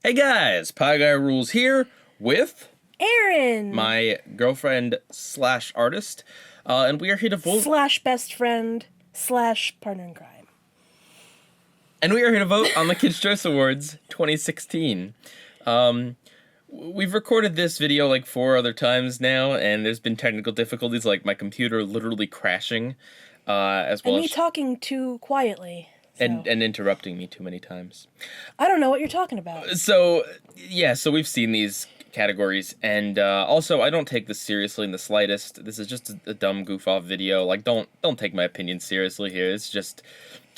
Hey guys, PIEGUYRULZ here with Erin my girlfriend slash artist, and we are here to vote. slash best friend slash partner in crime. And we are here to vote on the Kids' Choice Awards 2016. We've recorded this video like 4 other times now, and there's been technical difficulties, like my computer literally crashing, as well And me as talking too quietly. So. and interrupting me too many times. I don't know what you're talking about. So yeah, so we've seen these categories, and also I don't take this seriously in the slightest. This is just a dumb goof off video. Like, don't take my opinion seriously here. It's just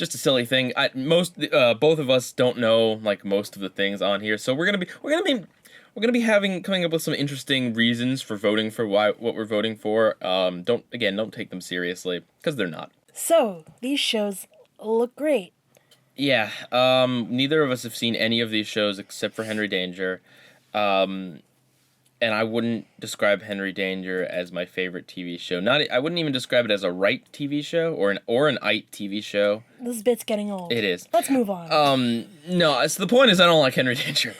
a silly thing. Both of us don't know like most of the things on here, so we're gonna be coming up with some interesting reasons for voting for what we're voting for. Don't take them seriously, because they're not. So, these shows look great. Yeah, neither of us have seen any of these shows except for Henry Danger. And I wouldn't describe Henry Danger as my favorite TV show. I wouldn't even describe it as a right TV show or an IT TV show. This bit's getting old. It is. Let's move on. No, so the point is I don't like Henry Danger.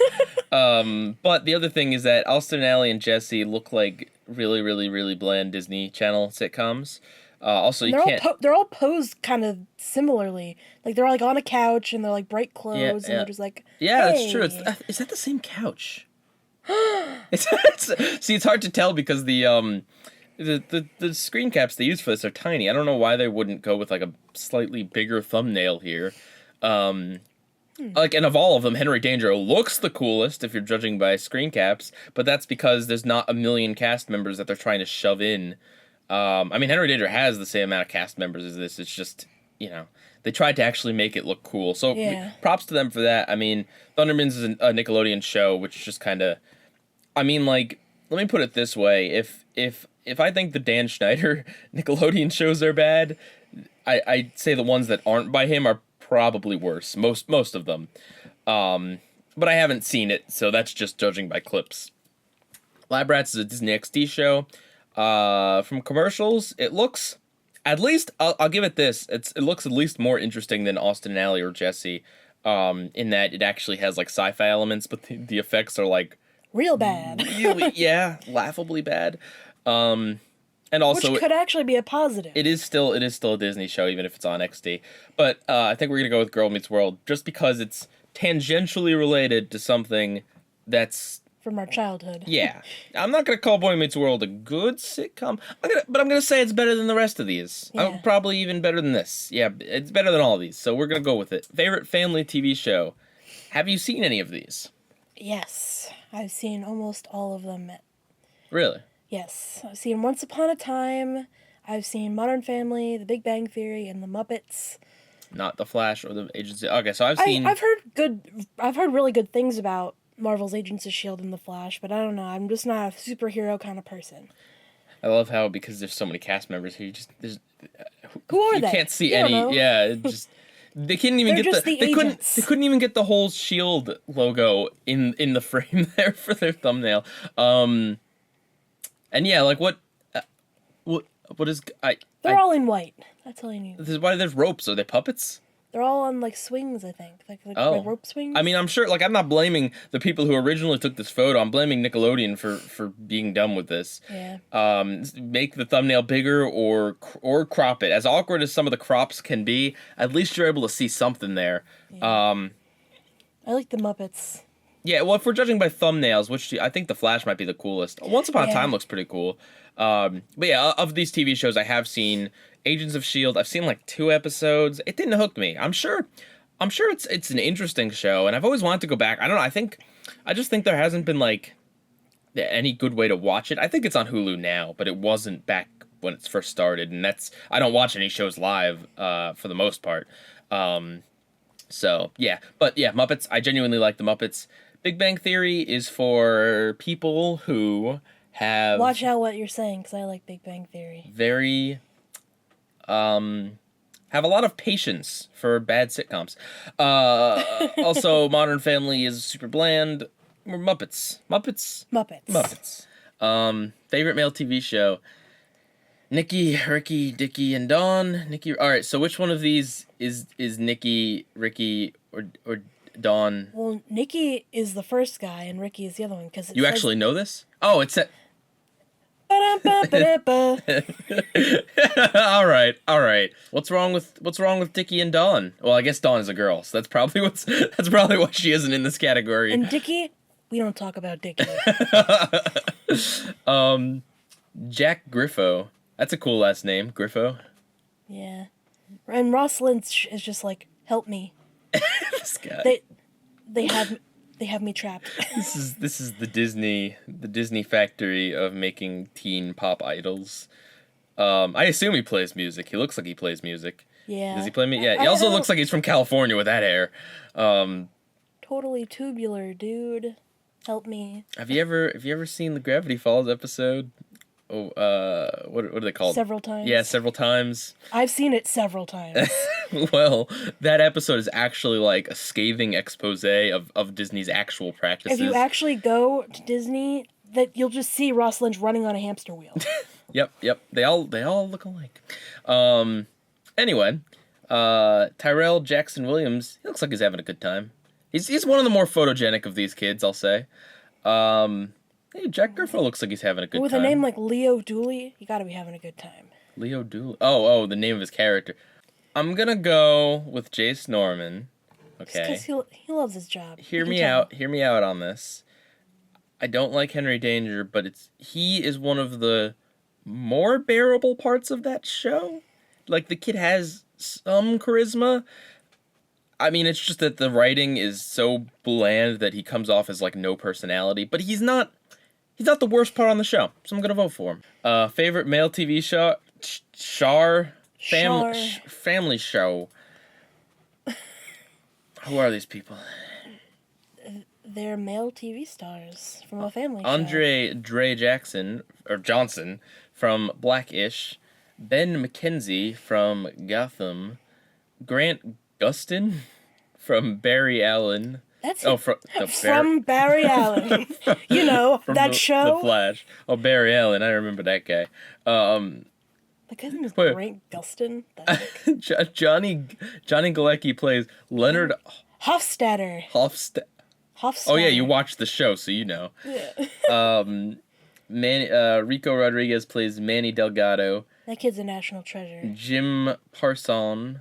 But the other thing is that Austin and Ally and Jesse look like really, really, really bland Disney Channel sitcoms. Also, they're all posed kind of similarly. Like, they're like on a couch and they're like bright clothes, Yeah, and they're just like, yeah, hey. that's true. Is that the same couch? See, it's hard to tell because the screen caps they use for this are tiny. I don't know why they wouldn't go with like a slightly bigger thumbnail here. Like, and of all of them, Henry Danger looks the coolest if you're judging by screen caps, but that's because there's not a million cast members that they're trying to shove in. I mean, Henry Danger has the same amount of cast members as this. It's just, they tried to actually make it look cool. So props to them for that. I mean, Thundermans is a Nickelodeon show, which just kind of, I mean, like, let me put it this way. If I think the Dan Schneider Nickelodeon shows are bad, I'd say the ones that aren't by him are probably worse. Most of them. But I haven't seen it, so that's just judging by clips. Lab Rats is a Disney XD show. From commercials, it looks, at least, I'll give it this, it looks at least more interesting than Austin and Ally or Jesse, in that it actually has, like, sci-fi elements, but the effects are, like... real bad. Really, yeah, laughably bad. And also... which could actually be a positive. It is still a Disney show, even if it's on XD. But, I think we're gonna go with Girl Meets World, just because it's tangentially related to something that's... from our childhood. Yeah. I'm not going to call Boy Meets World a good sitcom, but I'm going to say it's better than the rest of these. Yeah. Probably even better than this. Yeah, it's better than all of these, so we're going to go with it. Favorite family TV show. Have you seen any of these? Yes. I've seen almost all of them. Really? Yes. I've seen Once Upon a Time. I've seen Modern Family, The Big Bang Theory, and The Muppets. Not The Flash or The Agency. Okay, so I've seen... I've heard really good things about Marvel's Agents of S.H.I.E.L.D. and The Flash, but I don't know. I'm just not a superhero kind of person. I love how, because there's so many cast members here, Who are they? You can't see You don't any. know. Yeah, it just... They couldn't even They're get just the they agents. couldn't even get the whole Shield logo in the frame there for their thumbnail. And yeah, like what is They're all in white. That's all you need. this is why there's ropes. Are they puppets? They're all on, like, swings, I think. Like Oh. rope swings. I mean, I'm sure, like, I'm not blaming the people who originally took this photo. I'm blaming Nickelodeon for being dumb with this. Yeah. Make the thumbnail bigger or crop it. As awkward as some of the crops can be, at least you're able to see something there. Yeah. I like the Muppets. Yeah, well, if we're judging by thumbnails, I think The Flash might be the coolest. Once Upon a Yeah. Time looks pretty cool. But yeah, of these TV shows, I have seen Agents of S.H.I.E.L.D. I've seen like 2 episodes. It didn't hook me. I'm sure it's an interesting show, and I've always wanted to go back. I don't know. I just think there hasn't been like any good way to watch it. I think it's on Hulu now, but it wasn't back when it first started, and I don't watch any shows live for the most part. So yeah, but yeah, Muppets. I genuinely like the Muppets. Big Bang Theory is for people who have... Watch out what you're saying, because I like Big Bang Theory. very, have a lot of patience for bad sitcoms. Also, Modern Family is super bland. Or Muppets. Favorite male TV show. Nikki, Ricky, Dickie, and Dawn. Nikki. All right. So which one of these is Nikki, Ricky, or Dawn. Well, Nikki is the first guy, and Ricky is the other one. Because You actually know this? Oh, it's a... all right. What's wrong with Dickie and Dawn? Well, I guess Dawn is a girl, so that's probably why she isn't in this category. And Dickie, we don't talk about Dickie. Jack Griffo. That's a cool last name, Griffo. Yeah, and Ross Lynch is just like, help me. This guy. They have me trapped. This is the Disney factory of making teen pop idols. I assume he plays music. He looks like he plays music. Yeah. Does he play music? Yeah. He also looks like he's from California with that hair. Totally tubular, dude. Help me. Have you ever seen the Gravity Falls episode? Oh, what are they called? Several times. Yeah, several times. I've seen it several times. Well, that episode is actually like a scathing expose of Disney's actual practices. If you actually go to Disney, that you'll just see Ross Lynch running on a hamster wheel. Yep. They all look alike. Anyway, Tyrell Jackson Williams, he looks like he's having a good time. He's one of the more photogenic of these kids, I'll say. Hey, Jack Griffo looks like he's having a good time. With a name like Leo Dooley, you gotta be having a good time. Leo Dooley. Oh, the name of his character. I'm gonna go with Jace Norman. Okay. Just 'cause he loves his job. Hear me out on this. I don't like Henry Danger, but he is one of the more bearable parts of that show. Like, the kid has some charisma. I mean, it's just that the writing is so bland that he comes off as like no personality, but he's not the worst part on the show, so I'm gonna vote for him. Favorite male TV show? Family show. Who are these people? They're male TV stars from a family show. Andre Dre Johnson from Blackish, Ben McKenzie from Gotham, Grant Gustin from Barry Allen. From Barry Allen. You know, that show. The Flash. Oh, Barry Allen. I remember that guy. The guy's name is Grant Gustin. Johnny Galecki plays Leonard Hofstadter. Oh, yeah, you watched the show, so you know. Yeah. Rico Rodriguez plays Manny Delgado. That kid's a national treasure. Jim Parsons,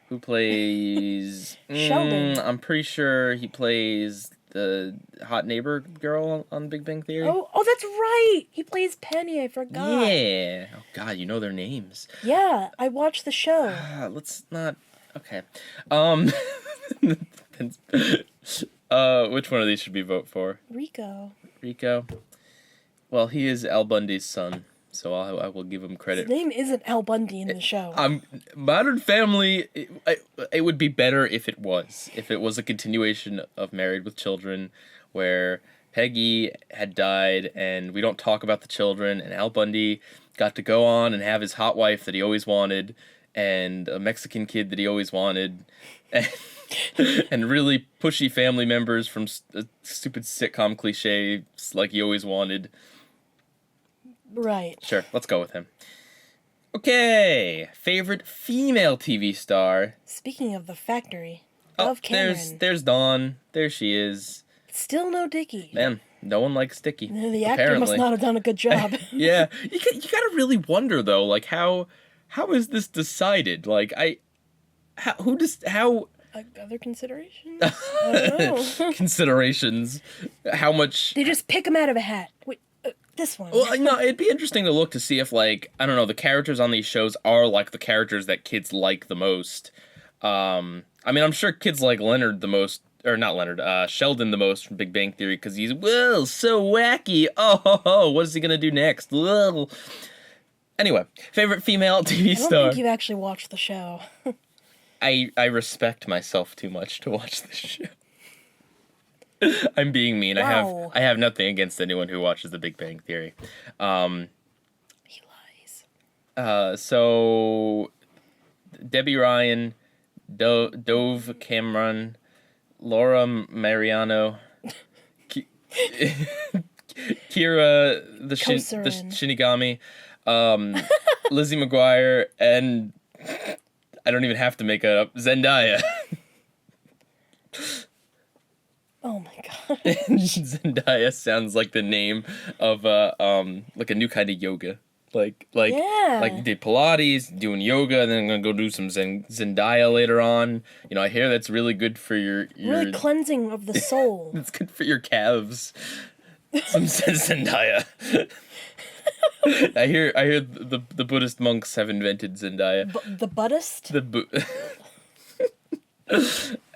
who plays... Sheldon. I'm pretty sure he plays the hot neighbor girl on Big Bang Theory. Oh, that's right! He plays Penny, I forgot. Yeah. Oh, God, you know their names. Yeah, I watched the show. Let's not... Okay. Which one of these should we vote for? Rico. Well, he is Al Bundy's son, so I will give him credit. His name isn't Al Bundy in the show. Modern Family, it would be better if it was. If it was a continuation of Married with Children, where Peggy had died and we don't talk about the children, and Al Bundy got to go on and have his hot wife that he always wanted, and a Mexican kid that he always wanted, and really pushy family members from a stupid sitcom cliche like he always wanted. Right. Sure, let's go with him. Okay, favorite female TV star. Speaking of the factory of Cameron. There's Dawn. There she is. Still no Dickie. Man, no one likes Dickie. The actor must not have done a good job. Yeah, you gotta really wonder though, like how is this decided? Like Other considerations? I don't know. Considerations. How much? They just pick him out of a hat. Wait, this one. Well, no, it'd be interesting to look to see if, like, I don't know, the characters on these shows are like the characters that kids like the most. I mean, I'm sure kids like Leonard the most, or not Leonard, Sheldon the most from Big Bang Theory because he's, whoa, so wacky. Oh, what is he gonna do next? Whoa. Anyway, favorite female TV star. I don't think you've actually watched the show. I respect myself too much to watch this show. I'm being mean. Wow. I have nothing against anyone who watches The Big Bang Theory. He lies. So Debbie Ryan, Dove Cameron, Laura Mariano, Kira the Shinigami, Lizzie McGuire, and I don't even have to make it up, Zendaya. Oh my god. Zendaya sounds like the name of like a new kind of yoga. Like Yeah. you did Pilates, doing yoga, and then I'm gonna go do some Zendaya later on. You know, I hear that's really good for your Really cleansing of the soul. it's good for your calves. Some Zendaya. I hear the Buddhist monks have invented Zendaya. The Buddhist?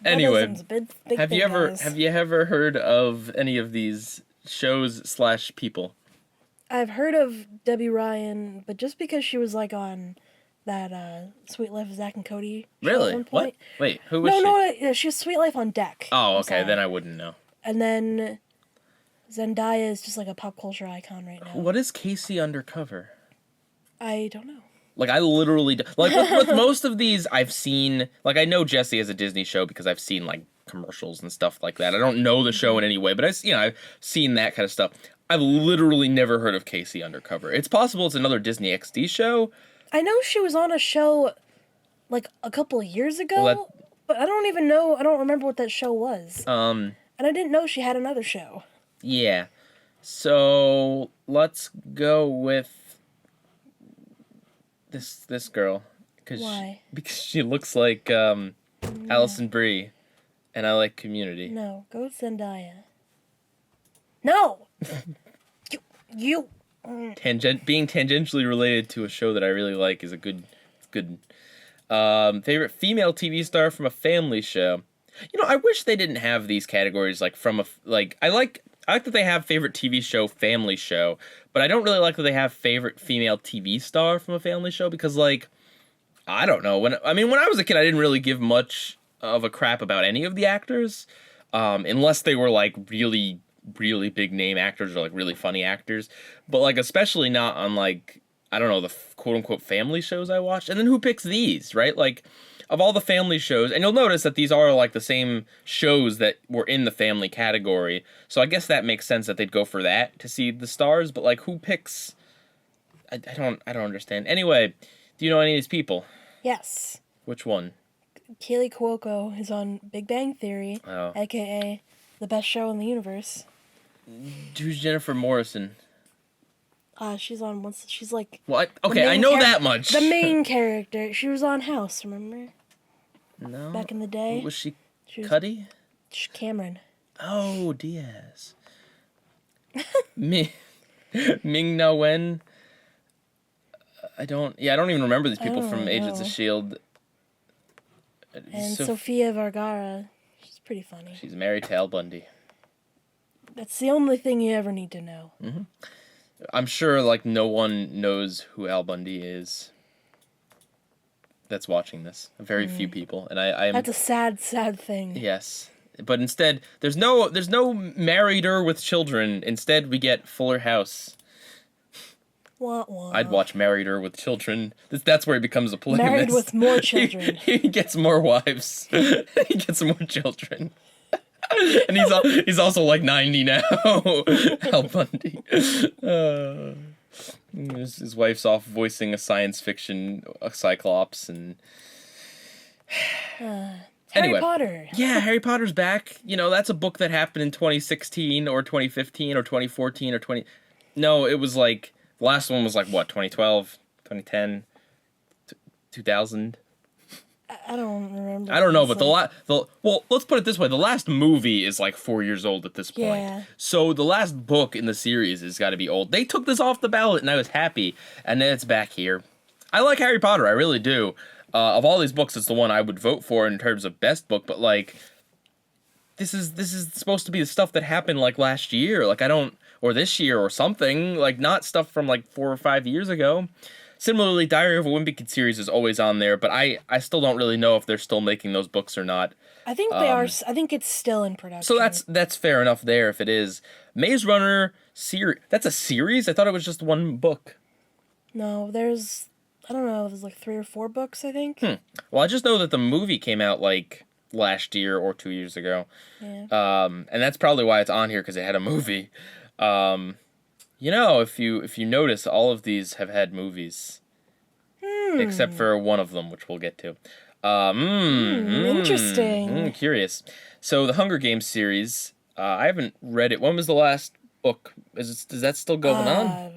Anyway, Buddhism's a big have thing, you ever guys. heard of any of these shows / people? I've heard of Debbie Ryan, but just because she was like on that Sweet Life of Zack and Cody show at Really? one What? point. Wait, who was she? No, she was Sweet Life on Deck. Oh, I'm okay, sorry. then I wouldn't know. And then Zendaya is just like a pop culture icon right now. What is Casey Undercover? I don't know. Like, I literally like with most of these I've seen, like, I know Jessie has a Disney show because I've seen like commercials and stuff like that. I don't know the show in any way, but I've seen that kind of stuff. I've literally never heard of Casey Undercover. It's possible it's another Disney XD show. I know she was on a show like a couple of years ago, Well, but I don't even know. I don't remember what that show was. And I didn't know she had another show. Yeah. So let's go with this girl. Why? Because she looks like Alison Brie, and I like Community. No, go with Zendaya. No. you. Being tangentially related to a show that I really like is a good. Favorite female TV star from a family show. You know, I wish they didn't have these categories like from a like. I like that they have favorite TV show, family show, but I don't really like that they have favorite female TV star from a family show because, like, I don't know. When I was a kid, I didn't really give much of a crap about any of the actors, unless they were like really, really big name actors or like really funny actors. But like, especially not on like, I don't know, the quote unquote family shows I watched. And then who picks these, right? Like, of all the family shows, and you'll notice that these are like the same shows that were in the family category. So I guess that makes sense that they'd go for that to see the stars. But like, who picks? I don't understand. Anyway, do you know any of these people? Yes. Which one? Kaylee Cuoco is on Big Bang Theory, aka the best show in the universe. Who's Jennifer Morrison? She's on she's like. Well, I know that much. The main character. She was on House, remember? No. Back in the day. Was she was Cuddy? Cameron. Oh, Diaz. Ming Na Wen. I don't even remember these people from Agents of S.H.I.E.L.D. And Sofia Vergara. She's pretty funny. She's married to Al Bundy. That's the only thing you ever need to know. Mm-hmm. I'm sure, like, no one knows who Al Bundy is that's watching this. Very few people, and I'm... That's a sad, sad thing. Yes, but instead, there's no Married or with Children. Instead, we get Fuller House. Wah, wah. I'd watch Married or with Children. That's where he becomes a polygamist. Married with more children. He gets more wives. He gets more children. And he's also like 90 now. Al Bundy. His wife's off voicing a science fiction Cyclops and Harry Potter. Yeah, Harry Potter's back. You know, that's a book that happened in 2016 or 2015 or 2014 or 20. No, it was like the last one was like what, 2012, 2010, 2000. I don't remember. I don't know, but well, let's put it this way: the last movie is like 4 years old at this point. Yeah. So the last book in the series has got to be old. They took this off the ballot, and I was happy, and then it's back here. I like Harry Potter, I really do. Of all these books, it's the one I would vote for in terms of best book. But like, this is supposed to be the stuff that happened like last year, or this year or something. Like, not stuff from like 4 or 5 years ago. Similarly, Diary of a Wimpy Kid series is always on there, but I still don't really know if they're still making those books or not. I think they are. I think it's still in production. So that's fair enough there if it is. Maze Runner series. That's a series? I thought it was just one book. No, there's... I don't know. There's like 3 or 4 books, I think. Well, I just know that the movie came out like last year or 2 years ago. Yeah. And that's probably why it's on here, because it had a movie. You know, if you notice, all of these have had movies, except for one of them, which we'll get to. Interesting. Curious. So the Hunger Games series, I haven't read it. When was the last book? Is that still going on?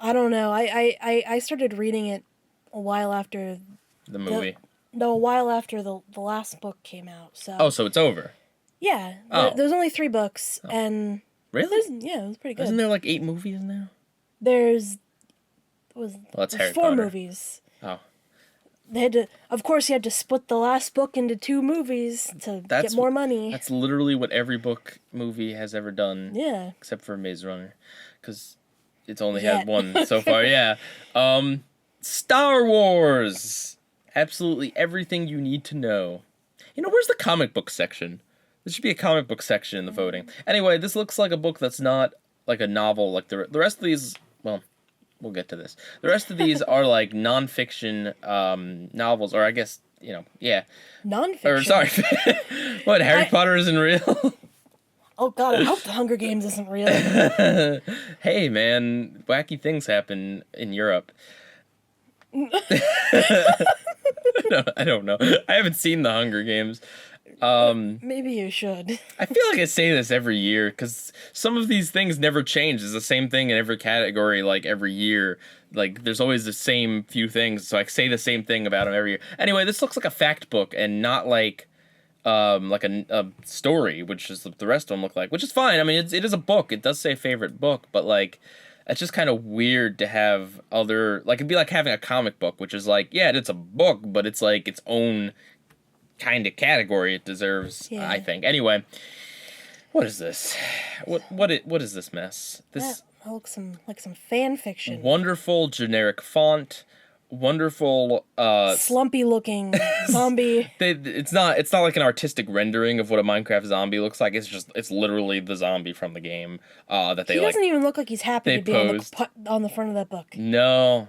I don't know. I started reading it a while after The movie. no, a while after the last book came out. So Oh, so it's over. yeah, Oh. there's only 3 books, and Really? yeah, it was pretty good. Isn't there like 8 movies now? There's That's Harry 4 Potter. movies. Oh. They had to, of course, you had to split the last book into 2 movies to get more money. That's literally what every book movie has ever done. Yeah. Except for Maze Runner, because it's only had 1 so far. Yeah. Star Wars. Absolutely everything you need to know. Where's the comic book section? There should be a comic book section in the voting. Anyway, this looks like a book that's not like a novel. Like the rest of these, well, we'll get to this. The rest of these are like nonfiction novels, or I guess, yeah. Nonfiction? Or, sorry. What, Harry Potter isn't real? Oh, God, I hope the Hunger Games isn't real. Hey, man, wacky things happen in Europe. I don't know. I haven't seen the Hunger Games. Maybe you should. I feel like I say this every year because some of these things never change. It's the same thing in every category, like every year. Like there's always the same few things, so I say the same thing about them every year. Anyway, this looks like a fact book and not like a story, which is the rest of them look like, which is fine. I mean, it is a book. It does say favorite book, but like it's just kind of weird to have other, like it'd be like having a comic book, which is like, yeah, it's a book, but it's like its own kind of category it deserves, yeah. I think. Anyway, what is this? What is this mess? This looks like some fan fiction. Wonderful generic font, wonderful slumpy looking zombie. It's not like an artistic rendering of what a Minecraft zombie looks like. It's literally the zombie from the game that they He doesn't even look like he's happy to be on the front of that book. No.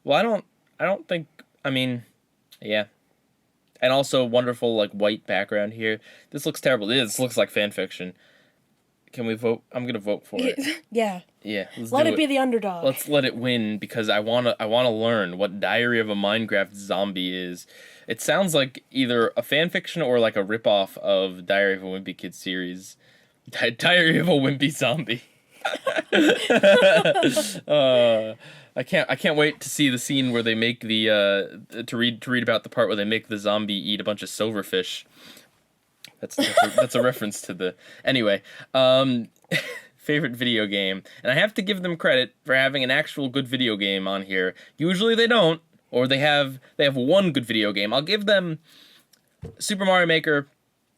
Well, I don't think, I mean, yeah. And also wonderful like white background here. This looks terrible. This looks like fan fiction. Can we vote? I'm gonna vote for it. Yeah. Yeah. Let it be the underdog. Let's let it win because I wanna learn what Diary of a Minecraft Zombie is. It sounds like either a fan fiction or like a ripoff of Diary of a Wimpy Kid series. Diary of a Wimpy Zombie. I can't wait to see the scene where they make the to read about the part where they make the zombie eat a bunch of silverfish. That's a reference to the anyway. Favorite video game, and I have to give them credit for having an actual good video game on here. Usually they don't, or they have one good video game. I'll give them Super Mario Maker.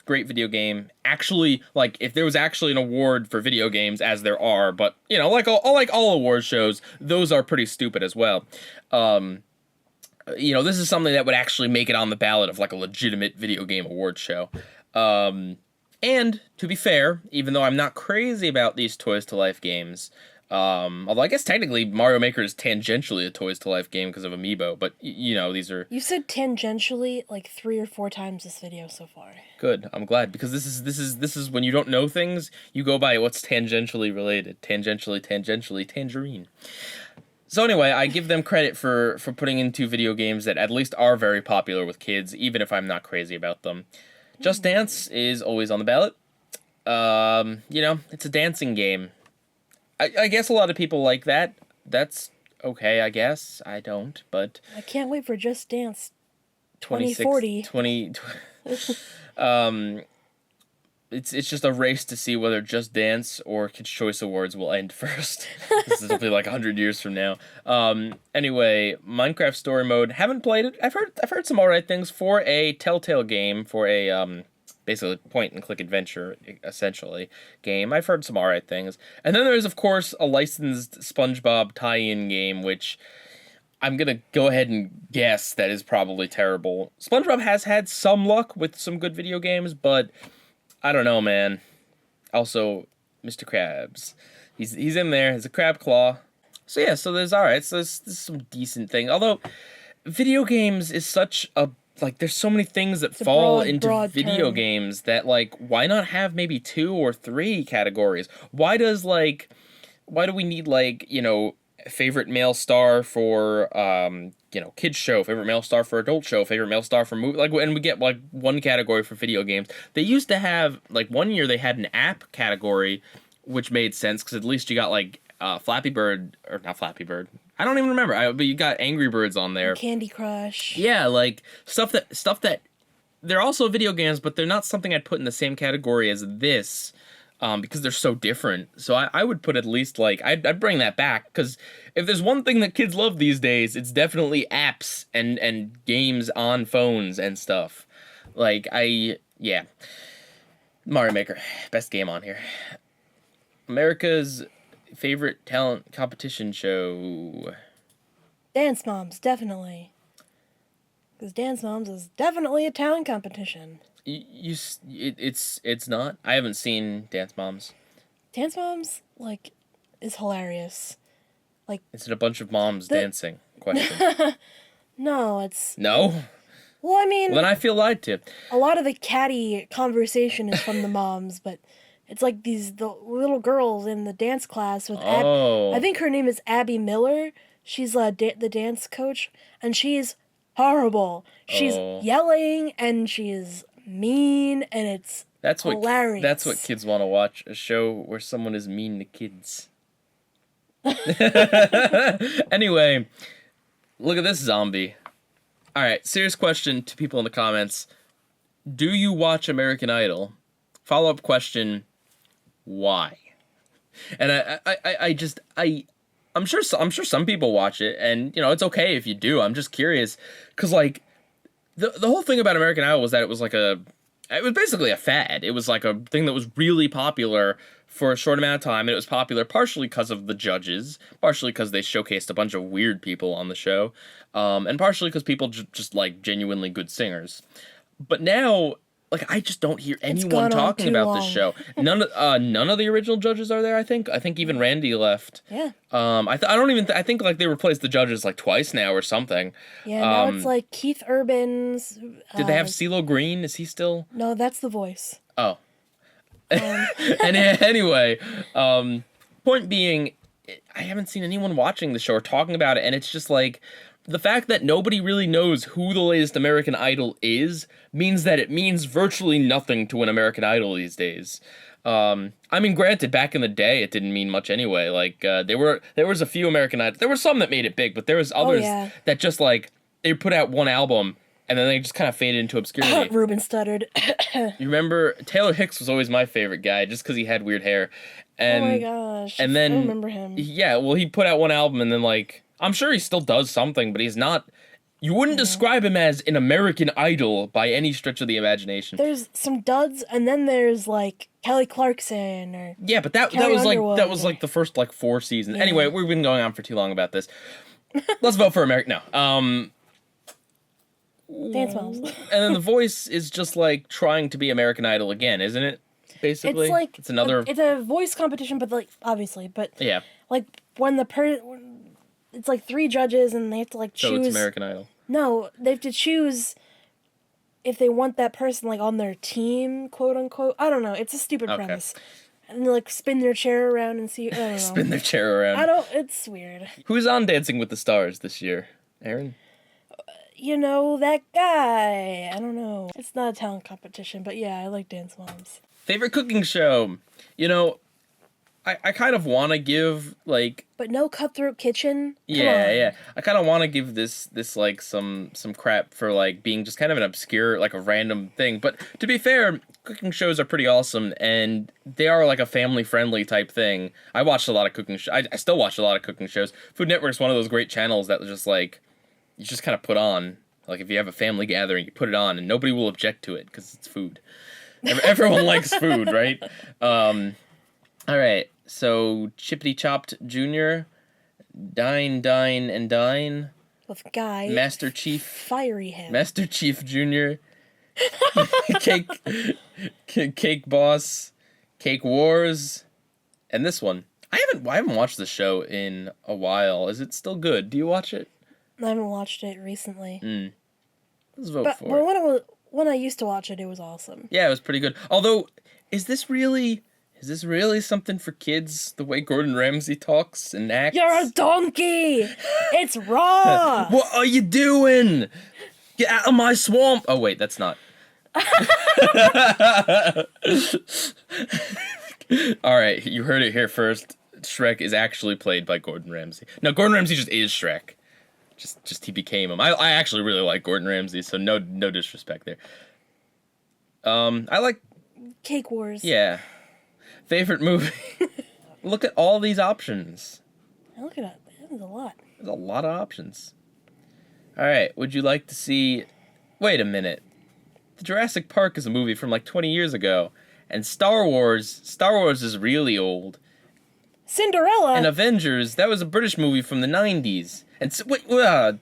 Great video game. Actually, like if there was actually an award for video games, as there are, but like all award shows, those are pretty stupid as well. This is something that would actually make it on the ballot of like a legitimate video game award show. And to be fair, even though I'm not crazy about these Toys to Life games, although I guess technically Mario Maker is tangentially a Toys to Life game because of Amiibo, but these are... You said tangentially like 3 or 4 times this video so far. Good, I'm glad, because this is when you don't know things, you go by what's tangentially related. Tangentially, tangerine. So anyway, I give them credit for putting into video games that at least are very popular with kids, even if I'm not crazy about them. Just Dance is always on the ballot. It's a dancing game. I guess a lot of people like that. That's okay, I guess. I don't, but... I can't wait for Just Dance 2040. It's just a race to see whether Just Dance or Kids' Choice Awards will end first. This will be like 100 years from now. Anyway, Minecraft Story Mode. Haven't played it. I've heard some alright things for a Telltale game, for a basically point-and-click adventure, essentially, game. I've heard some alright things. And then there's, of course, a licensed SpongeBob tie-in game, which I'm going to go ahead and guess that is probably terrible. SpongeBob has had some luck with some good video games, but I don't know, man. Also, Mr. Krabs. He's in there. He's a crab claw. So yeah, so there's alright. So there's some decent thing. Although, video games is such a... Like, there's so many things that fall into video games that, like, why not have maybe 2 or 3 categories? Why do we need, like, favorite male star for kids show, favorite male star for adult show, favorite male star for movie, like, and we get like one category for video games. They used to have, like, one year they had an app category, which made sense because at least you got like Flappy Bird, or not Flappy Bird, I don't even remember, but you got Angry Birds on there, Candy Crush. yeah, like stuff that they're also video games, but they're not something I'd put in the same category as this. Because they're so different. So I would put at least, like, I'd bring that back, because if there's one thing that kids love these days, it's definitely apps and games on phones and stuff. Like, yeah. Mario Maker, best game on here. America's favorite talent competition show. Dance Moms, definitely. Because Dance Moms is definitely a talent competition. It's not. I haven't seen Dance Moms. Dance Moms, like, is hilarious. Like, is it a bunch of moms dancing? Question. No, it's... No? Well, I mean... Well, then I feel lied to. A lot of the catty conversation is from the moms, but it's like the little girls in the dance class with Oh. I think her name is Abby Miller. She's the dance coach, and she's horrible. She's yelling, and she's mean, and it's hilarious. That's what kids want to watch, a show where someone is mean to kids. Anyway, look at this zombie. Alright, serious question to people in the comments. Do you watch American Idol? Follow-up question, why? And I'm sure some people watch it, and it's okay if you do. I'm just curious, because like the whole thing about American Idol was that it was basically a fad. It was like a thing that was really popular for a short amount of time, and it was popular partially because of the judges, partially because they showcased a bunch of weird people on the show, and partially because people just like genuinely good singers. But now, like, I just don't hear anyone talking about this show. None of the original judges are there. I think even Randy left. Yeah. I think like they replaced the judges like twice now or something. Yeah. Now it's like Keith Urban's. Did they have CeeLo Green? Is he still? No, that's The Voice. Oh. Anyway, point being, I haven't seen anyone watching the show or talking about it, and it's just like, the fact that nobody really knows who the latest American Idol is means that it means virtually nothing to an American Idol these days. I mean, granted, back in the day, it didn't mean much anyway. Like, there was a few American Idols. There were some that made it big, but there was others that just, like, they put out one album, and then they just kind of faded into obscurity. Ruben stuttered. You remember, Taylor Hicks was always my favorite guy, just because he had weird hair. And, oh my gosh, and then, I remember him. Yeah, well, he put out one album, and then, like, I'm sure he still does something, but he's not... You wouldn't describe him as an American Idol by any stretch of the imagination. There's some duds, and then there's, like, Kelly Clarkson, or... Yeah, but that was like the first, like, 4 seasons. Yeah. Anyway, we've been going on for too long about this. Let's vote for American... No. Dance Moms. And then The Voice is just, like, trying to be American Idol again, isn't it? Basically. It's like... It's another... It's a voice competition, but, like, obviously, but... Yeah. Like, when it's like 3 judges, and they have to, like, choose... So it's American Idol. No, they have to choose if they want that person, like, on their team, quote unquote. I don't know. It's a stupid premise. And they, like, spin their chair around and see... I don't know. Spin their chair around. It's weird. Who's on Dancing with the Stars this year? Erin? That guy. I don't know. It's not a talent competition, but yeah, I like Dance Moms. Favorite cooking show? I kind of want to give, like... But no Cutthroat Kitchen? Yeah. I kind of want to give this like, some crap for, like, being just kind of an obscure, like, a random thing. But to be fair, cooking shows are pretty awesome, and they are, like, a family-friendly type thing. I watched a lot of cooking shows. I still watch a lot of cooking shows. Food Network's one of those great channels that just, like, you just kind of put on. Like, if you have a family gathering, you put it on, and nobody will object to it, because it's food. Everyone likes food, right? All right. So, Chippity Chopped Jr., Dine, and Dine. With Guy. Master Chief. Fiery him. Master Chief Jr., Cake Boss, Cake Wars, and this one. I haven't watched the show in a while. Is it still good? Do you watch it? I haven't watched it recently. Let's vote for it. But when I used to watch it, it was awesome. Yeah, it was pretty good. Although, is this really Is this really something for kids, the way Gordon Ramsay talks and acts? You're a donkey! It's raw! What are you doing? Get out of my swamp! Oh, wait, that's not. Alright, you heard it here first. Shrek is actually played by Gordon Ramsay. No, Gordon Ramsay just is Shrek. Just he became him. I actually really like Gordon Ramsay, so no disrespect there. I like... Cake Wars. Yeah. Favorite movie? Look at all these options. Look at it. There's a lot. There's a lot of options. Alright, would you like to see... Wait a minute. The Jurassic Park is a movie from like 20 years ago. And Star Wars is really old. Cinderella! And Avengers, that was a British movie from the 90s. And Cinderella,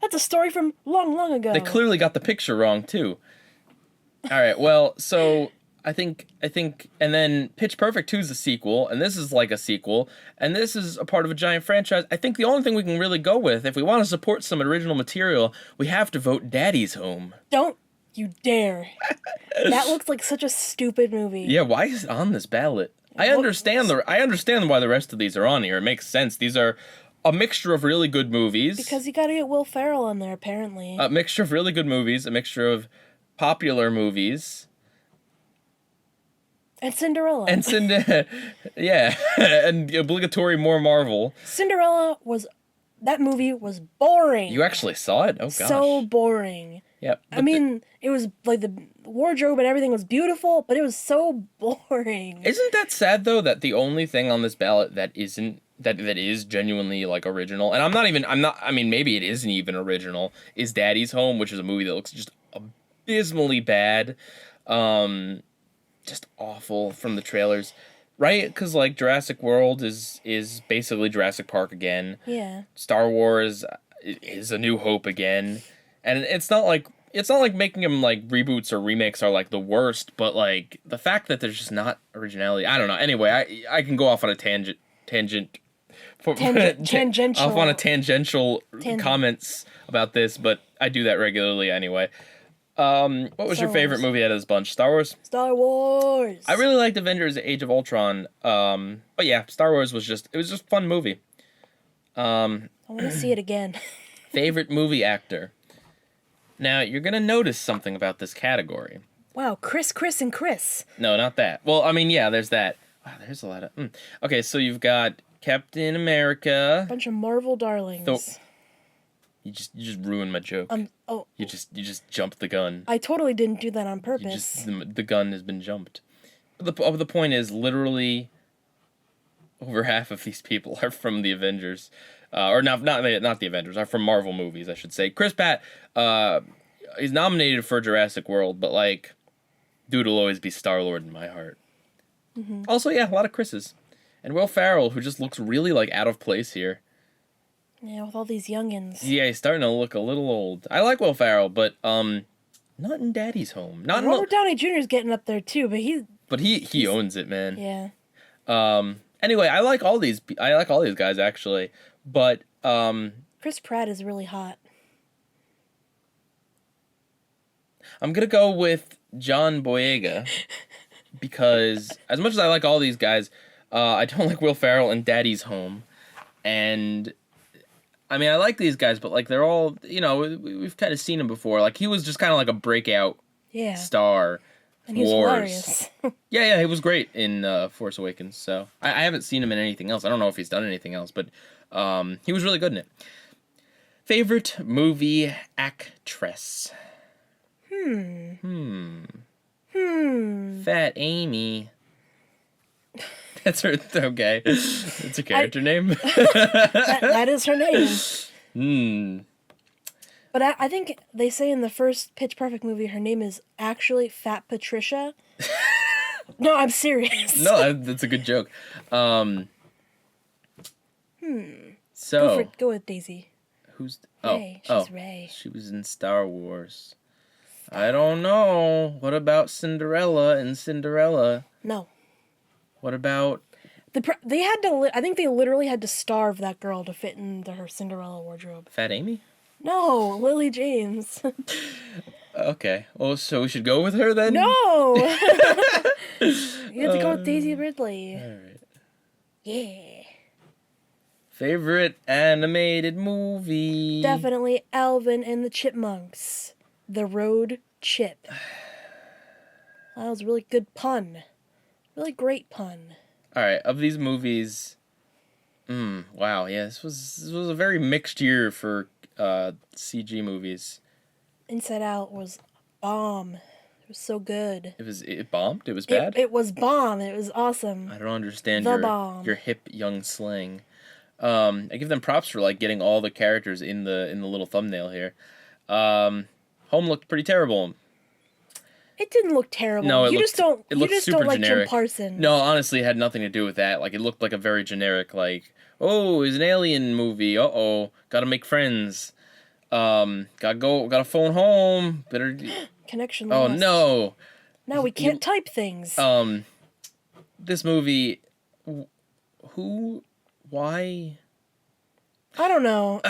that's a story from long ago. They clearly got the picture wrong, too. Alright, well, so... I think, and then Pitch Perfect 2 is a sequel, and this is like a sequel, and this is a part of a giant franchise. I think the only thing we can really go with, if we want to support some original material, we have to vote Daddy's Home. Don't you dare. That looks like such a stupid movie. Yeah, why is it on this ballot? I understand why the rest of these are on here. It makes sense. These are a mixture of really good movies. Because you gotta get Will Ferrell in there, apparently. A mixture of really good movies, a mixture of popular movies. And Cinderella. Yeah, and obligatory more Marvel. Cinderella that movie was boring. You actually saw it? Oh, gosh. So boring. Yep. I mean, it was like the wardrobe and everything was beautiful, but it was so boring. Isn't that sad, though, that the only thing on this ballot that is genuinely, like, original, and I mean, maybe it isn't even original, is Daddy's Home, which is a movie that looks just abysmally bad. Just awful from the trailers, right? Because like Jurassic World is basically Jurassic Park again. Yeah. Star Wars is A New Hope again, and it's not like making them like reboots or remakes are like the worst, but like the fact that there's just not originality. I don't know. Anyway, I can go off on a tangential. Off on a tangential comments about this, but I do that regularly anyway. What was your favorite movie out of this bunch? Star Wars? Star Wars! I really liked Avengers Age of Ultron. But yeah, Star Wars was just a fun movie. I want to see it again. Favorite movie actor? Now, you're gonna notice something about this category. Wow, Chris, and Chris. No, not that. Well, I mean, yeah, there's that. Wow, there's a lot of... Okay, so you've got Captain America. A bunch of Marvel darlings. You just ruined my joke. You just jumped the gun. I totally didn't do that on purpose. The gun has been jumped. But the point is, literally, over half of these people are from the Avengers, or not the Avengers, are from Marvel movies, I should say. Chris Pratt, he's nominated for Jurassic World, but like, dude will always be Star-Lord in my heart. Mm-hmm. Also, yeah, a lot of Chris's, and Will Ferrell, who just looks really like out of place here. Yeah, with all these youngins. Yeah, he's starting to look a little old. I like Will Ferrell, but not in Daddy's Home. Robert Downey Jr. is getting up there too, but he owns it, man. Yeah. Anyway, I like all these guys actually, but Chris Pratt is really hot. I'm gonna go with John Boyega because as much as I like all these guys, I don't like Will Ferrell in Daddy's Home, and I mean, I like these guys, but like they're all, we've kind of seen him before. Like he was just kind of like a breakout star. And he's hilarious. yeah, he was great in Force Awakens. So I haven't seen him in anything else. I don't know if he's done anything else, but he was really good in it. Favorite movie actress? Fat Amy. That's her. Okay, it's a character name. that is her name. But I think they say in the first Pitch Perfect movie, her name is actually Fat Patricia. No, I'm serious. No, that's a good joke. So go with Daisy. Who's Ray? She's Ray. She was in Star Wars. I don't know. What about Cinderella and Cinderella? No. What about... They had to... I think they literally had to starve that girl to fit into her Cinderella wardrobe. Fat Amy? No, Lily James. Okay. Well, so we should go with her then? No! You have to go with Daisy Ridley. Alright. Yeah. Favorite animated movie? Definitely Alvin and the Chipmunks. The Road Chip. That was a really good pun. Really great pun. Alright, of these movies... wow, yeah, this was a very mixed year for CG movies. Inside Out was bomb. It was so good. It bombed? It was bad? It was bomb. It was awesome. I don't understand The bomb. your hip young slang. I give them props for like getting all the characters in the little thumbnail here. Home looked pretty terrible. It didn't look terrible. No, you just don't like generic. Jim Parsons. No, honestly, it had nothing to do with that. Like, it looked like a very generic, like, oh, it's an alien movie. Uh-oh, gotta make friends. Gotta phone home. Better. Connection Oh lost. no. Now we can't type things. This movie. Who? Why? I don't know.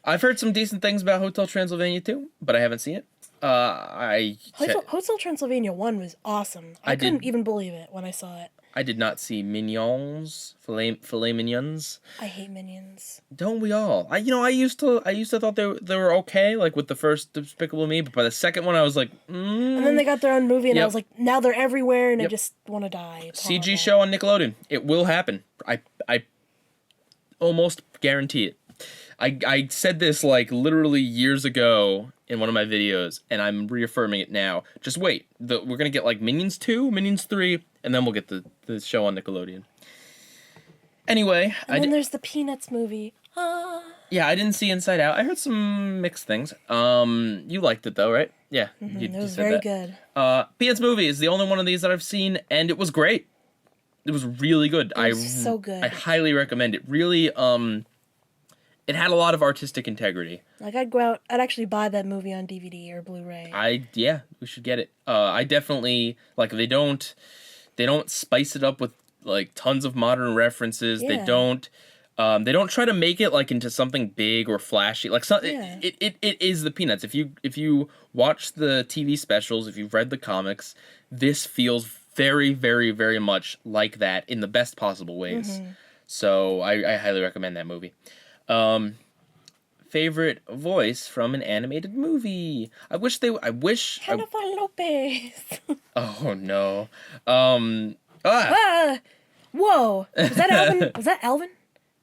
I've heard some decent things about Hotel Transylvania too, but I haven't seen it. Hotel Transylvania 1 was awesome. I couldn't even believe it when I saw it. I did not see Mignons, filet mignons. I hate Minions. Don't we all? I used to thought they were okay, like with the first Despicable Me, but by the second one I was like, And then they got their own movie, and I Yep. was like, now they're everywhere, and Yep. I just want to die. It's CG horrible. show on Nickelodeon. It will happen. I almost guarantee it. I said this like literally years ago in one of my videos, and I'm reaffirming it now. Just wait. We're gonna get like Minions 2, Minions 3, and then we'll get the show on Nickelodeon. Anyway, And then there's the Peanuts movie. yeah, I didn't see Inside Out. I heard some mixed things. You liked it though, right? Yeah, It was very good. Peanuts movie is the only one of these that I've seen, and it was great. It was really good. It was so good. I highly recommend it. Really, it had a lot of artistic integrity. Like, I'd actually buy that movie on DVD or Blu-ray. Yeah, we should get it. I definitely like they don't spice it up with like tons of modern references. Yeah. They don't try to make it like into something big or flashy. Like Yeah. it is the Peanuts. If you watch the TV specials, if you've read the comics, this feels very, very, very much like that in the best possible ways. So I highly recommend that movie. Favorite voice from an animated movie. I wish. Jennifer Lopez. Oh no. Whoa. Was that Alvin? Was that Alvin?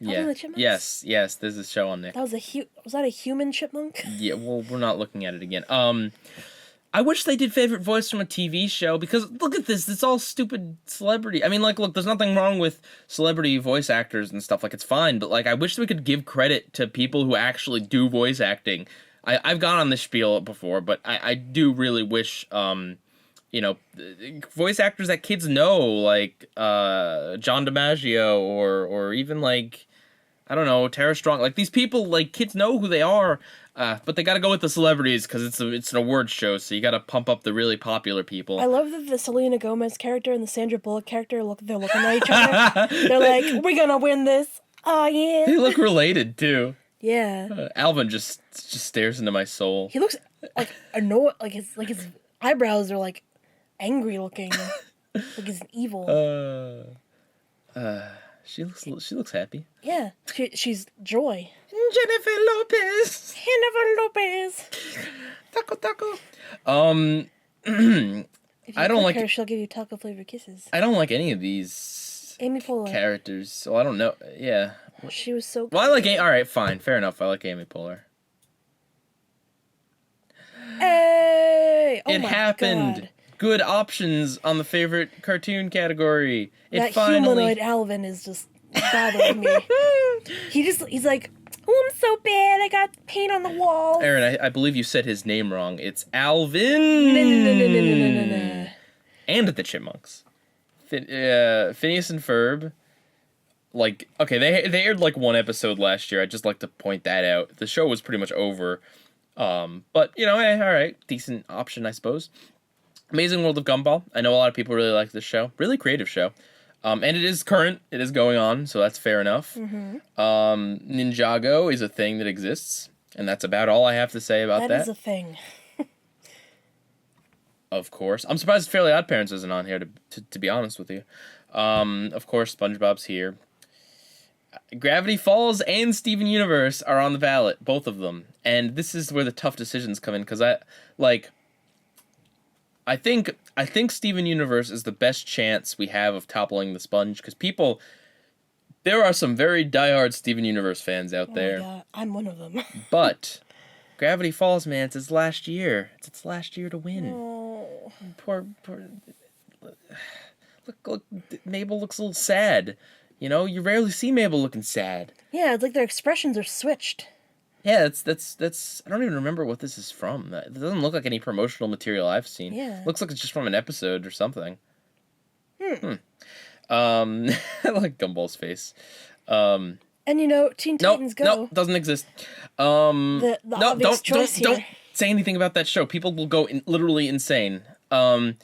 Yeah. Alvin the Chipmunks? Yes. There's a show on Nick. That was was that a human chipmunk? Yeah. Well, we're not looking at it again. I wish they did favorite voice from a TV show, because look at this. It's all stupid celebrity. I mean, like, look, there's nothing wrong with celebrity voice actors and stuff. Like, it's fine. But, like, I wish we could give credit to people who actually do voice acting. I've gone on this spiel before, but I do really wish, voice actors that kids know, like John DiMaggio or even, like, I don't know, Tara Strong. Like, these people, like, kids know who they are. But they gotta go with the celebrities because it's an awards show, so you gotta pump up the really popular people. I love that the Selena Gomez character and the Sandra Bullock character they're looking at each other. They're like, we're gonna win this. Oh yeah. They look related too. Yeah. Alvin just stares into my soul. He looks like annoyed. Like his eyebrows are like angry looking. Like he's evil. She looks happy. Yeah. She's joy. Jennifer Lopez. Taco. If you I don't click like her, she'll give you taco flavored kisses. I don't like any of these Amy Poehler. characters, so I don't know. Yeah. She was so good. Well, I like all right, fine, fair enough. I like Amy Poehler. Hey! Oh It my happened. God. Good options on the favorite cartoon category. That humanoid Alvin is just bothering me. He's like, oh, I'm so bad. I got paint on the wall. Erin, I believe you said his name wrong. It's Alvin. No. And the Chipmunks. Phineas and Ferb. Like, okay, they aired like one episode last year. I'd just like to point that out. The show was pretty much over. But, all right. Decent option, I suppose. Amazing World of Gumball. I know a lot of people really like this show. Really creative show. And it is current. It is going on, so that's fair enough. Ninjago is a thing that exists, and that's about all I have to say about that. That is a thing. of course. I'm surprised Fairly Odd Parents isn't on here, to be honest with you. Of course, SpongeBob's here. Gravity Falls and Steven Universe are on the ballot, both of them. And this is where the tough decisions come in, because I think Steven Universe is the best chance we have of toppling the Sponge, because there are some very diehard Steven Universe fans out there. My God, I'm one of them. But Gravity Falls, man, it's its last year. It's its last year to win. Oh. Poor. Look, Mabel looks a little sad. You know, you rarely see Mabel looking sad. Yeah, it's like their expressions are switched. Yeah, that's. I don't even remember what this is from. It doesn't look like any promotional material I've seen. Yeah. Looks like it's just from an episode or something. I like Gumball's face. And Teen Titans Go. No, doesn't exist. The no, obvious choice don't here. say anything about that show. People will go literally insane. You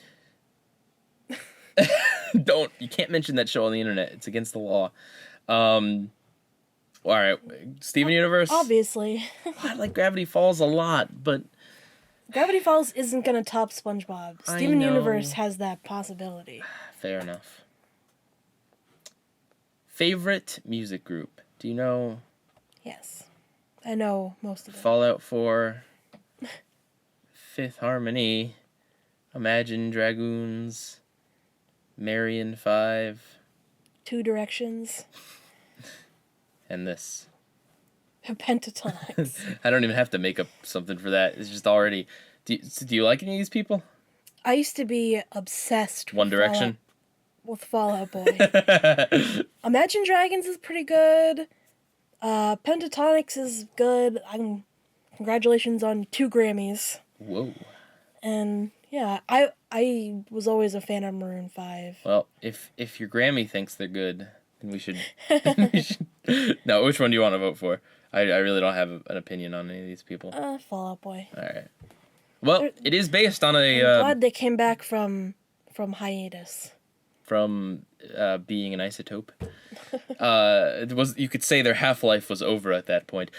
can't mention that show on the internet. It's against the law. All right, Steven Universe. Obviously. I like Gravity Falls a lot, but Gravity Falls isn't gonna top SpongeBob. Steven Universe has that possibility. Fair enough. Favorite music group? Do you know? Yes, I know most of them. Fallout 4, Fifth Harmony, Imagine Dragoons, Marion 5, Two Directions. And this. Pentatonics. I don't even have to make up something for that. It's just already. Do you like any of these people? I used to be obsessed One Direction? with Fallout Boy. Imagine Dragons is pretty good. Pentatonics is good. Congratulations on 2 Grammys. Whoa. And yeah, I was always a fan of Maroon 5. Well, if your Grammy thinks they're good, then we should. No, which one do you want to vote for? I really don't have an opinion on any of these people. Fall Out Boy. All right. Well, it is based on I'm glad they came back from hiatus. From being an isotope. It was, you could say their half-life was over at that point.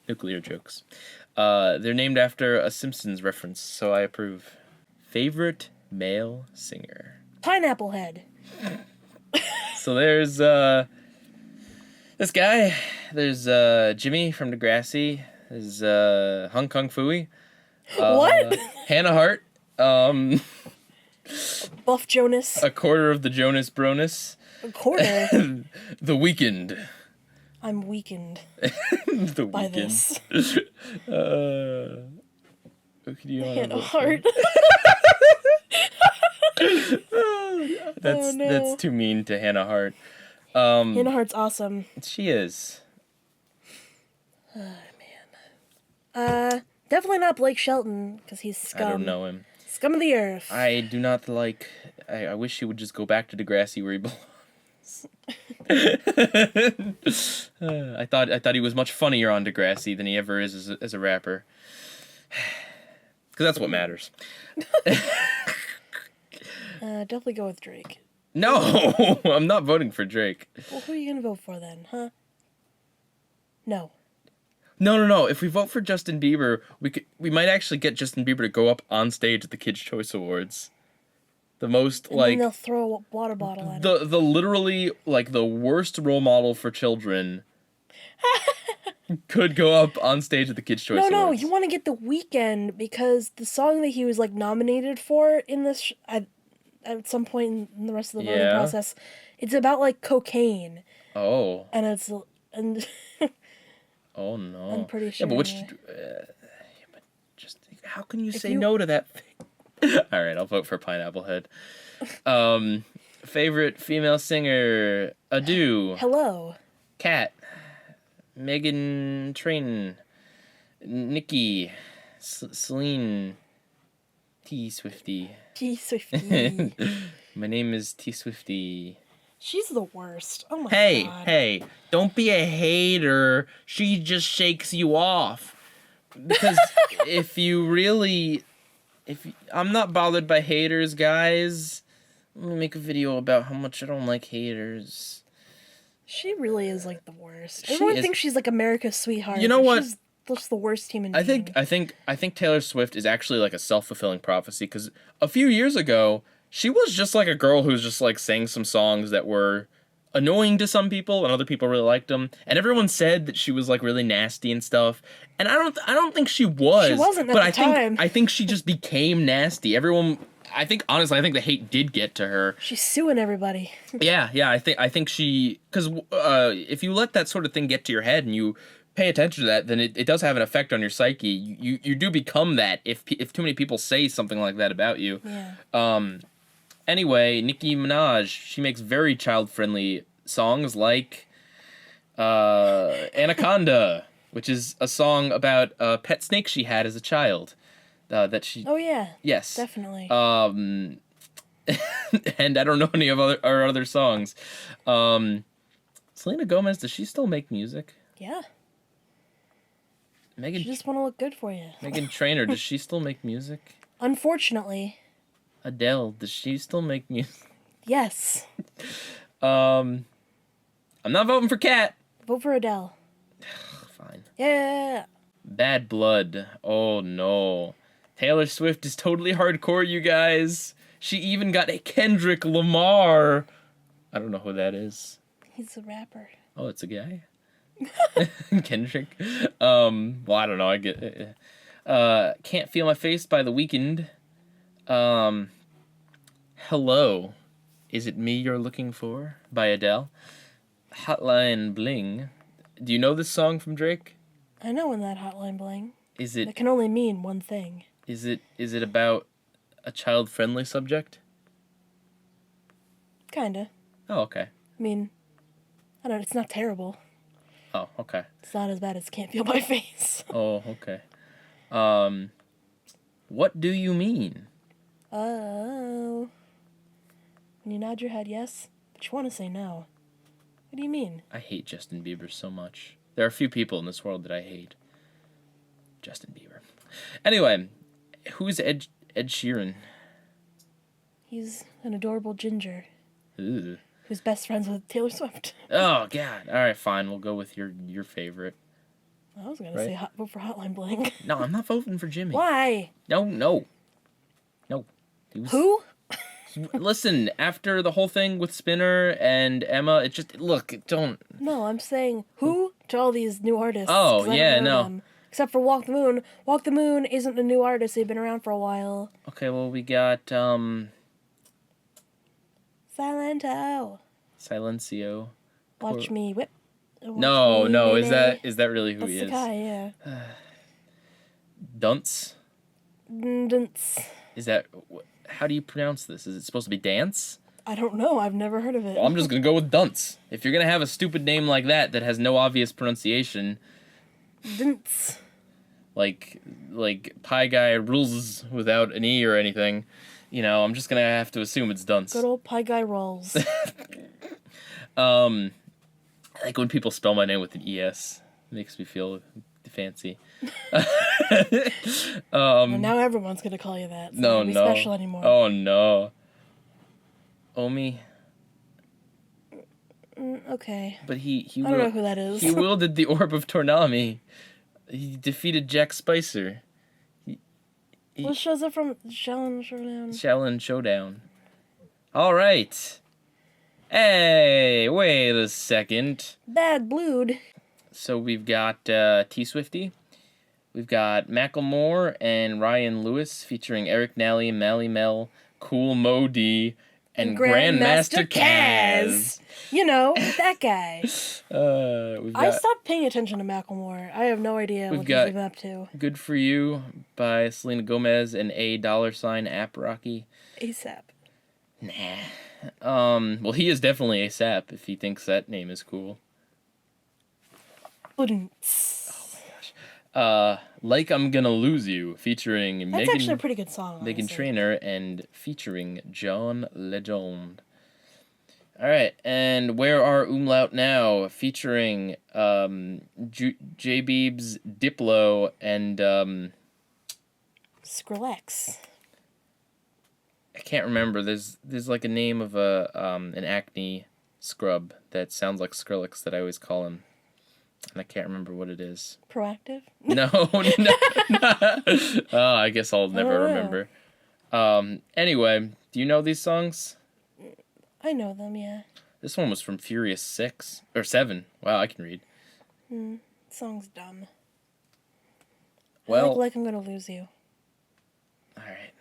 Nuclear jokes. They're named after a Simpsons reference, so I approve. Favorite male singer? Pineapple Head. So there's this guy. There's Jimmy from Degrassi. There's Hong Kong Phooey. What? Hannah Hart. Buff Jonas. A quarter of the Jonas Bronus. A quarter? The Weeknd. I'm weakened The by Weeknd. this. Who could you Hannah Hart. That's too mean to Hannah Hart. Hannah Hart's awesome. She is. Oh, man. Definitely not Blake Shelton, because he's scum. I don't know him. Scum of the earth. I do not like. I wish he would just go back to Degrassi where he belongs. I thought he was much funnier on Degrassi than he ever is as a rapper. Because that's what matters. Definitely go with Drake. No, I'm not voting for Drake. Well, who are you gonna vote for then, huh? No. No. If we vote for Justin Bieber, we might actually get Justin Bieber to go up on stage at the Kids' Choice Awards. The most And then they'll throw a water bottle at him. The literally like the worst role model for children could go up on stage at the Kids' Choice Awards. No, you want to get The Weeknd because the song that he was like nominated for in this at some point in the rest of the voting process, it's about like cocaine. Oh. And it's Oh no. I'm pretty sure. Yeah, but just how can you say no to that thing? All right, I'll vote for Pineapple Head. Favorite female singer? Adu. Hello. Kat. Megan Train. Nikki. Celine. T Swifty. T Swifty. My name is T Swifty. She's the worst. Oh my god. Hey, don't be a hater. She just shakes you off. Because I'm not bothered by haters, guys. Let me make a video about how much I don't like haters. She really is like the worst. Everyone thinks she's like America's sweetheart. You know what? She's just the worst human being. I think Taylor Swift is actually like a self-fulfilling prophecy, because a few years ago she was just like a girl who was just like sang some songs that were annoying to some people and other people really liked them, and everyone said that she was like really nasty and stuff, and I don't think she was. She wasn't at but the I time. I think she just became nasty. Everyone, honestly I think the hate did get to her. She's suing everybody. Yeah, I think she, because if you let that sort of thing get to your head and you pay attention to that, then it does have an effect on your psyche. You do become that if too many people say something like that about you. Yeah. Anyway, Nicki Minaj, she makes very child-friendly songs like Anaconda, which is a song about a pet snake she had as a child. That she... Oh, yeah. Yes. Definitely. And I don't know any of our other songs. Selena Gomez, does she still make music? Yeah. Megan... She just want to look good for you. Meghan Trainor, does she still make music? Unfortunately. Adele, does she still make music? Yes. I'm not voting for Kat. Vote for Adele. Fine. Yeah. Bad Blood. Oh no. Taylor Swift is totally hardcore, you guys. She even got a Kendrick Lamar. I don't know who that is. He's a rapper. Oh, it's a guy? Kendrick. Well, I don't know. I get it. Can't Feel My Face by The Weeknd. Hello, Is It Me You're Looking For by Adele. Hotline Bling. Do you know this song from Drake? I know when that hotline bling. Is it It can only mean one thing. is it about a child-friendly subject? Kinda. Oh, okay. I mean, I don't know, it's not terrible. Oh, okay. It's not as bad as Can't Feel My Face. Oh, okay. What do you mean? Oh. When you nod your head yes, but you want to say no. What do you mean? I hate Justin Bieber so much. There are a few people in this world that I hate. Justin Bieber. Anyway, who's Ed Sheeran? He's an adorable ginger. Ooh. Who's best friends with Taylor Swift. Oh, God. All right, fine. We'll go with your favorite. I was going to say vote for Hotline Bling. No, I'm not voting for Jimmy. Why? No. Who? Listen, after the whole thing with Spinner and Emma, it just... Look, don't... No, I'm saying who to all these new artists. Oh, 'cause I yeah, don't know no. them. Except for Walk the Moon. Walk the Moon isn't a new artist. They've been around for a while. Okay, well, we got, Silento. Silencio. Watch me whip. No, is that really who That's he the is? guy, yeah. Dunce? Dunce. Is that... How do you pronounce this? Is it supposed to be dance? I don't know. I've never heard of it. Well, I'm just gonna go with Dunce. If you're gonna have a stupid name like that has no obvious pronunciation... Dunce. Like PIEGUYRULZ without an E or anything, you know, I'm just gonna have to assume it's Dunce. Good old PIEGUYRULZ. I like when people spell my name with an ES. It makes me feel fancy. Well, now everyone's gonna call you that. So No, not be no. special anymore. Oh no. Omi. Okay. But he I don't know who that is. He wielded the Orb of Tornami. He defeated Jack Spicer. What show's it from? Shaolin Showdown. Shaolin Showdown. All right. Hey, wait a second. Bad Blood. So we've got T Swifty. We've got Macklemore and Ryan Lewis featuring Eric Nally, Mally Mel, Cool Mo D, and Grandmaster Kaz. You know, that guy. I We've stopped paying attention to Macklemore. I have no idea what he's got- been up to. Good For You by Selena Gomez and $App Rocky. ASAP. Nah. Well, he is definitely ASAP if he thinks that name is cool. Like I'm Gonna Lose You, featuring That's actually a pretty good song. Meghan honestly. Trainor and featuring John Legend. All right, and Where Are Umlaut Now, featuring J Beebs, Diplo, and Skrillex. I can't remember. There's like a name of an acne scrub that sounds like Skrillex that I always call him. And I can't remember what it is. Proactive? No, no. Oh, I guess I'll never remember. Anyway, do you know these songs? I know them, yeah. This one was from Furious 6 or 7. Wow, I can read. Song's dumb. Well, like I'm gonna lose you. All right.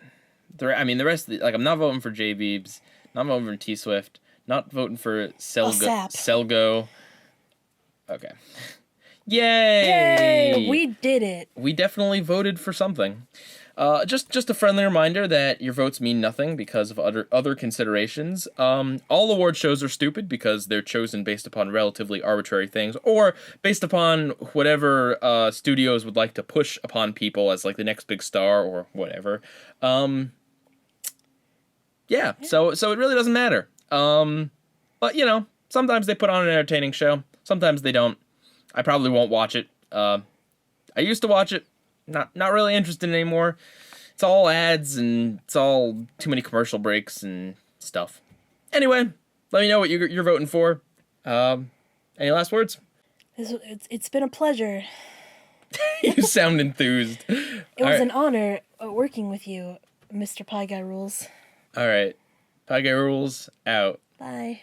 The rest of I'm not voting for J Beebs, not voting for T Swift, not voting for Selgo. Okay. Yay! Yay! We did it. We definitely voted for something. Just a friendly reminder that your votes mean nothing because of other considerations. All award shows are stupid because they're chosen based upon relatively arbitrary things or based upon whatever studios would like to push upon people as like the next big star or whatever. Yeah. So it really doesn't matter. But you know, sometimes they put on an entertaining show. Sometimes they don't. I probably won't watch it. I used to watch it. Not really interested anymore. It's all ads and it's all too many commercial breaks and stuff. Anyway, let me know what you're voting for. Any last words? It's been a pleasure. You sound enthused. It was an honor working with you, Mr. PIEGUYRULZ. All right. PIEGUYRULZ out. Bye.